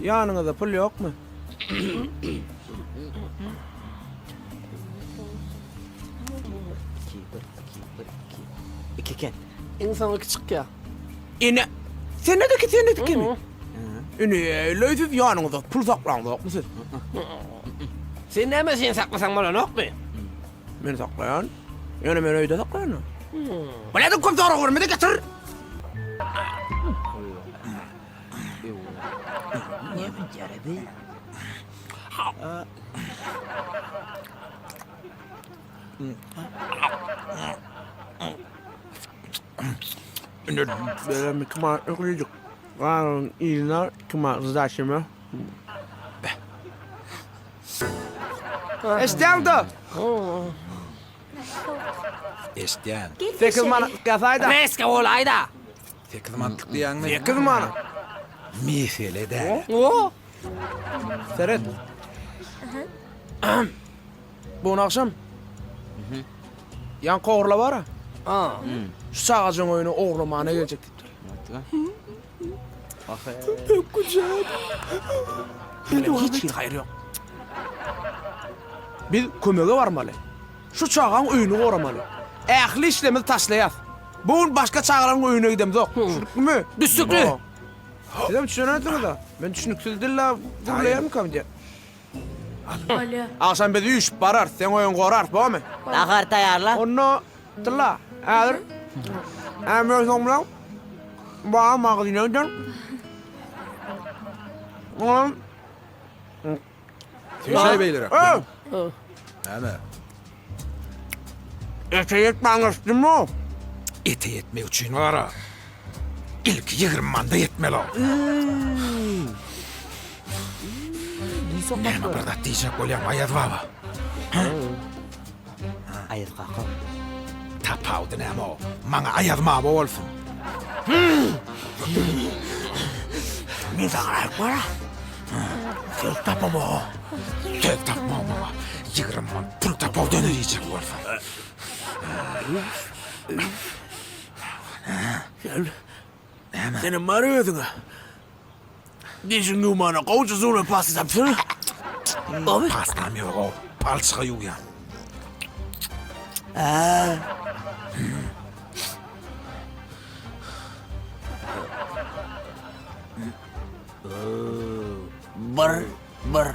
Yanınızda pul yok mu? İki ken. İnsan küçük ya. Ine. Sen ne deki mi? Ine, löytüp yanınızda pul saklandı yok musun? Sen ne mesin saklasan bana yok mu? Beni saklayan. Yani ben öyde saklayan. Bana da köp doğru vurma da getir. Niye pencerede? Ine, ben kıma ökülecek. Var iyine kıma rızaşımı. Estelde. Eşden. Sekiz mana kasayda. Reske olayda. Sekiz mantıklı yani. Sekiz mana. Mesele de. O. Seret. Bu akşam. Yan koğurla var ha. Aa. Şu sağacın oyunu oğlamana gelecek dedi. Çok güzel. Hiç hayır yok. Biz kömege varmalı. Şu çağın oyunu oramalı. Ehli işlemi taşlayat. Bugün başka çağların oyunu gidemiz yok. Şuruk mu? Düstlüklü. Dedim düşünüyorsunuz da. Ben düşünüksüz dille vurlayalım kam diye. Alo. Akşam bizi üç barar. Sen oyun korar. Bu mu? Dakar tayarla. Onu tılla. Eğer. Emre somla. Bana mağazine ödün. Oğlum. Tüysey beyler. Öv. Hemen. Ete yetmez değil mi? Ete yetme için var ha. İlk 20 yetmeli o. Neme burada diyecek olayım ayet baba. Ayet kakao. Tapavdı neme o. Bana ayet baba olsun. Bir daha ayak var ha. Söz tapam o. Tek tapmam baba. 20 pul tapav dönür diyecek olsun. Senin mi arıyordun ha? Dişin numara kovucusunu pas yapsana. Pastam yok o. Palçığa yuyan. Bır bır.